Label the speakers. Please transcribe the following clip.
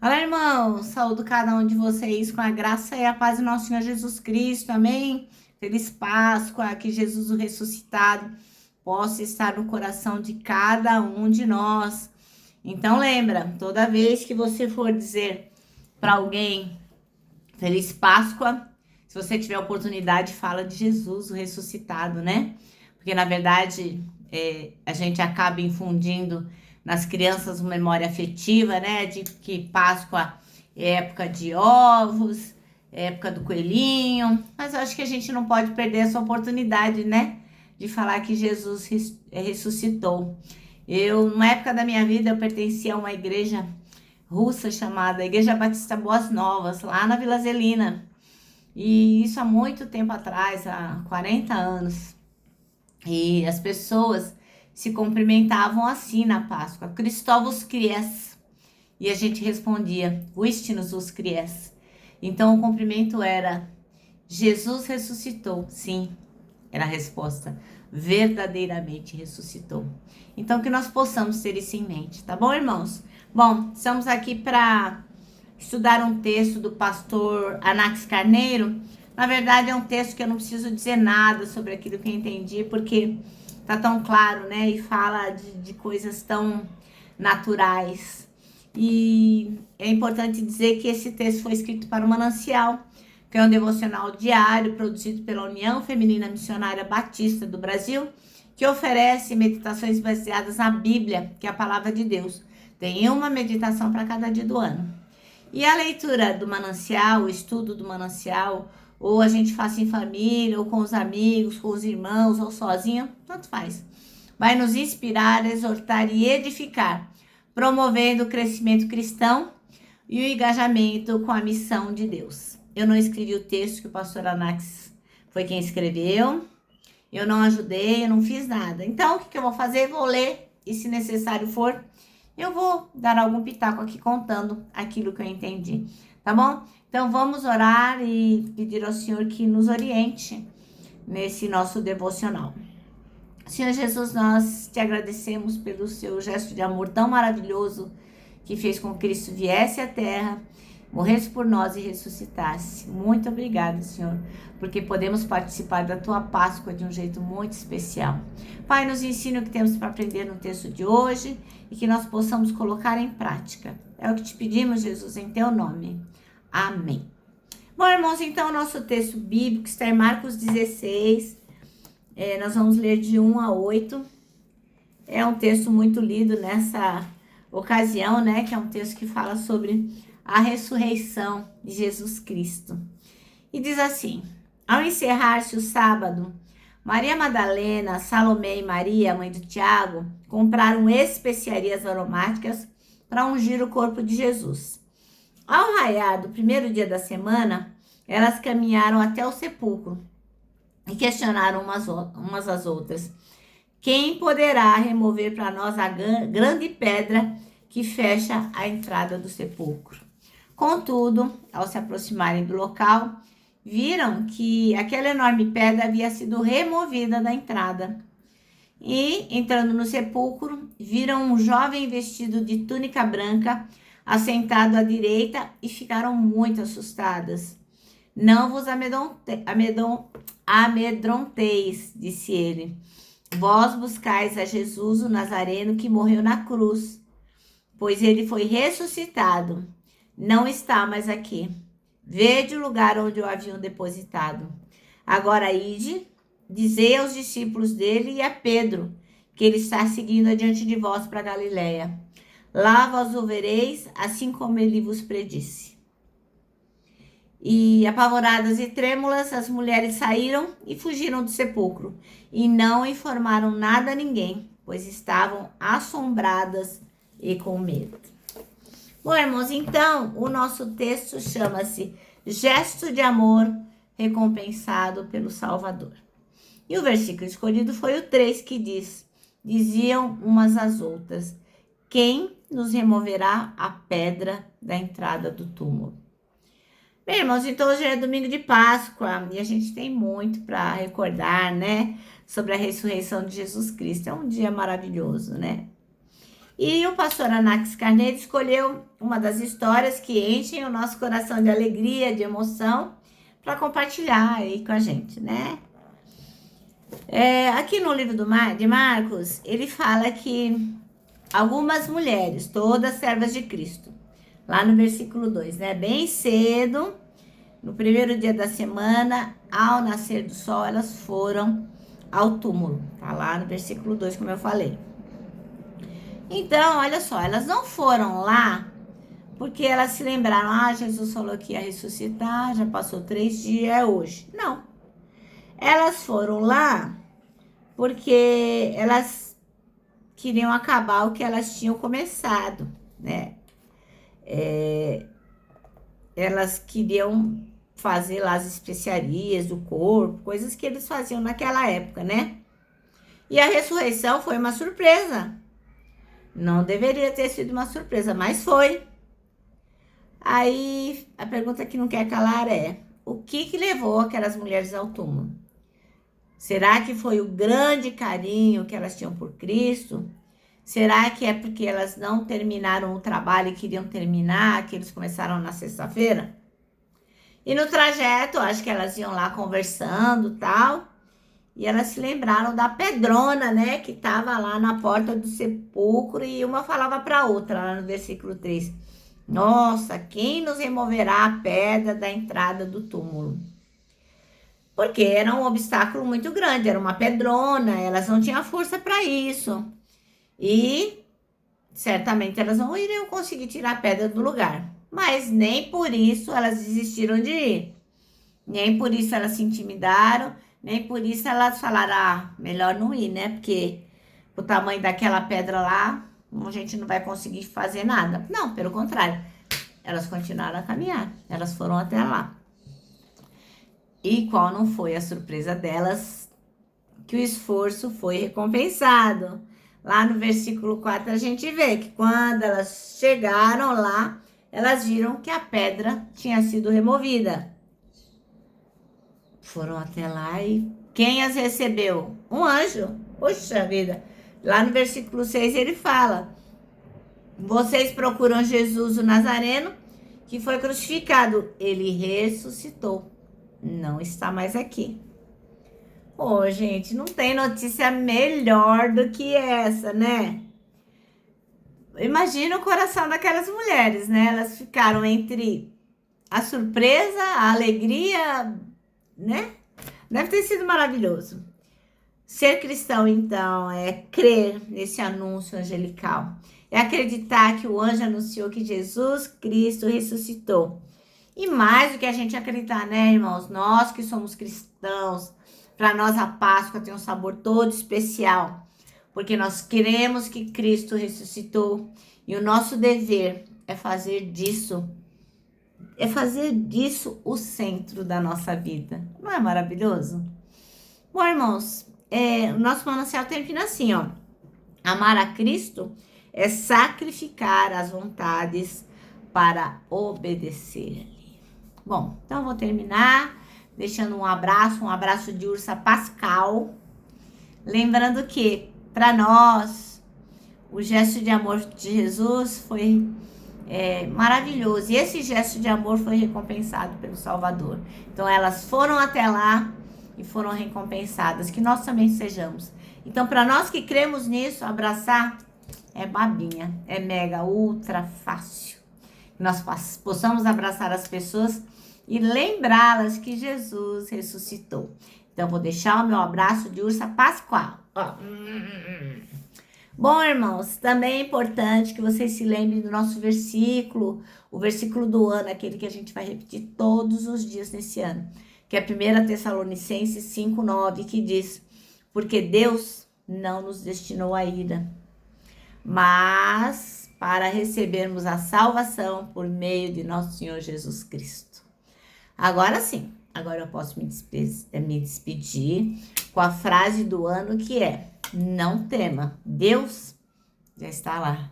Speaker 1: Olá, irmãos, saúdo cada um de vocês com a graça e a paz do nosso Senhor Jesus Cristo, amém? Feliz Páscoa, que Jesus o ressuscitado possa estar no coração de cada um de nós. Então lembra, toda vez que você for dizer para alguém Feliz Páscoa, se você tiver oportunidade, fala de Jesus o ressuscitado, né? Porque na verdade a gente acaba infundindo nas crianças uma memória afetiva, né? De que Páscoa é época de ovos, é época do coelhinho. Mas eu acho que a gente não pode perder essa oportunidade, né? De falar que Jesus ressuscitou. Na época da minha vida, eu pertencia a uma igreja russa chamada Igreja Batista Boas Novas, lá na Vila Zelina. E isso há muito tempo atrás, há 40 anos. E as pessoas se cumprimentavam assim na Páscoa: Cristovos Cries. E a gente respondia: Vistinus os Cries. Então o cumprimento era: Jesus ressuscitou. Sim, era a resposta. Verdadeiramente ressuscitou. Então que nós possamos ter isso em mente, tá bom, irmãos? Bom, estamos aqui para estudar um texto do pastor Anax Carneiro. Na verdade, é um texto que eu não preciso dizer nada sobre aquilo que eu entendi, porque tá tão claro, né? E fala de coisas tão naturais. E é importante dizer que esse texto foi escrito para o Manancial, que é um devocional diário produzido pela União Feminina Missionária Batista do Brasil, que oferece meditações baseadas na Bíblia, que é a palavra de Deus. Tem uma meditação para cada dia do ano. E a leitura do manancial, o estudo do manancial, ou a gente faz em família, ou com os amigos, com os irmãos, ou sozinho, tanto faz. Vai nos inspirar, exortar e edificar, promovendo o crescimento cristão e o engajamento com a missão de Deus. Eu não escrevi o texto que o pastor Anax foi quem escreveu, eu não ajudei, eu não fiz nada. Então, o que eu vou fazer? Vou ler, e se necessário for, eu vou dar algum pitaco aqui contando aquilo que eu entendi, tá bom? Então vamos orar e pedir ao Senhor que nos oriente nesse nosso devocional. Senhor Jesus, nós te agradecemos pelo seu gesto de amor tão maravilhoso que fez com que Cristo viesse à terra, morresse por nós e ressuscitasse. Muito obrigada, Senhor, porque podemos participar da tua Páscoa de um jeito muito especial. Pai, nos ensina o que temos para aprender no texto de hoje e que nós possamos colocar em prática. É o que te pedimos, Jesus, em teu nome. Amém. Bom, irmãos, então o nosso texto bíblico está em Marcos 16. Nós vamos ler de 1 a 8. É um texto muito lido nessa ocasião, né? Que é um texto que fala sobre a ressurreição de Jesus Cristo. E diz assim: ao encerrar-se o sábado, Maria Madalena, Salomé e Maria, mãe de Tiago, compraram especiarias aromáticas para ungir o corpo de Jesus. Ao raiar do primeiro dia da semana, elas caminharam até o sepulcro e questionaram umas às outras: quem poderá remover para nós a grande pedra que fecha a entrada do sepulcro? Contudo, ao se aproximarem do local, viram que aquela enorme pedra havia sido removida da entrada. E, entrando no sepulcro, viram um jovem vestido de túnica branca assentado à direita e ficaram muito assustadas. Não vos amedronteis, disse ele. Vós buscais a Jesus, o Nazareno, que morreu na cruz, pois ele foi ressuscitado. Não está mais aqui. Vede o lugar onde o haviam depositado. Agora ide, dizei aos discípulos dele e a Pedro, que ele está seguindo adiante de vós para Galiléia. Lá vós o vereis, assim como ele vos predisse. E, apavoradas e trêmulas, as mulheres saíram e fugiram do sepulcro, e não informaram nada a ninguém, pois estavam assombradas e com medo. Bom, irmãos, então, o nosso texto chama-se Gesto de Amor Recompensado pelo Salvador. E o versículo escolhido foi o 3, que diz: diziam umas às outras: quem nos removerá a pedra da entrada do túmulo? Bem, irmãos, então hoje é domingo de Páscoa e a gente tem muito para recordar, né? Sobre a ressurreição de Jesus Cristo. É um dia maravilhoso, né? E o pastor Anax Carneiro escolheu uma das histórias que enchem o nosso coração de alegria, de emoção, para compartilhar aí com a gente, né? Aqui no livro de Marcos, ele fala que algumas mulheres, todas servas de Cristo, lá no versículo 2, né? Bem cedo, no primeiro dia da semana, ao nascer do sol, elas foram ao túmulo. Tá lá no versículo 2, como eu falei. Então, olha só, elas não foram lá porque elas se lembraram, Jesus falou que ia ressuscitar, já passou 3 dias, é hoje. Não. Elas foram lá porque elas queriam acabar o que elas tinham começado, né? Elas queriam fazer lá as especiarias do corpo, coisas que eles faziam naquela época, né? E a ressurreição foi uma surpresa. Não deveria ter sido uma surpresa, mas foi. Aí a pergunta que não quer calar é: o que levou aquelas mulheres ao túmulo? Será que foi o grande carinho que elas tinham por Cristo? Será que é porque elas não terminaram o trabalho e queriam terminar, que eles começaram na sexta-feira? E no trajeto, acho que elas iam lá conversando e tal, e elas se lembraram da pedrona, né, que estava lá na porta do sepulcro, e uma falava para a outra, lá no versículo 3. Nossa, quem nos removerá a pedra da entrada do túmulo? Porque era um obstáculo muito grande, era uma pedrona, elas não tinham força para isso. E certamente elas não iriam conseguir tirar a pedra do lugar. Mas nem por isso elas desistiram de ir. Nem por isso elas se intimidaram, nem por isso elas falaram, melhor não ir, né? Porque o tamanho daquela pedra lá, a gente não vai conseguir fazer nada. Não, pelo contrário. Elas continuaram a caminhar, elas foram até lá. E qual não foi a surpresa delas? Que o esforço foi recompensado. Lá no versículo 4 a gente vê que quando elas chegaram lá, elas viram que a pedra tinha sido removida. Foram até lá e quem as recebeu? Um anjo. Poxa vida. Lá no versículo 6 ele fala: vocês procuram Jesus o Nazareno, que foi crucificado. Ele ressuscitou. Não está mais aqui. Pô, gente, não tem notícia melhor do que essa, né? Imagina o coração daquelas mulheres, né? Elas ficaram entre a surpresa, a alegria, né? Deve ter sido maravilhoso. Ser cristão, então, é crer nesse anúncio angelical. É acreditar que o anjo anunciou que Jesus Cristo ressuscitou. E mais do que a gente acreditar, né, irmãos? Nós que somos cristãos, para nós a Páscoa tem um sabor todo especial. Porque nós queremos que Cristo ressuscitou. E o nosso dever é fazer disso o centro da nossa vida. Não é maravilhoso? Bom, irmãos, o nosso manancial termina assim, ó. Amar a Cristo é sacrificar as vontades para obedecer. Bom, então eu vou terminar deixando um abraço de Ursa Pascal. Lembrando que, para nós, o gesto de amor de Jesus foi maravilhoso. E esse gesto de amor foi recompensado pelo Salvador. Então, elas foram até lá e foram recompensadas. Que nós também sejamos. Então, para nós que cremos nisso, abraçar é babinha, é mega, ultra fácil. Que nós possamos abraçar as pessoas e lembrá-las que Jesus ressuscitou. Então, vou deixar o meu abraço de Ursa Pascoal. Bom, irmãos, também é importante que vocês se lembrem do nosso versículo, o versículo do ano, aquele que a gente vai repetir todos os dias nesse ano, que é 1 Tessalonicenses 5:9, que diz: porque Deus não nos destinou a ira, mas para recebermos a salvação por meio de nosso Senhor Jesus Cristo. Agora sim, agora eu posso me despedir com a frase do ano, que é: não tema, Deus já está lá.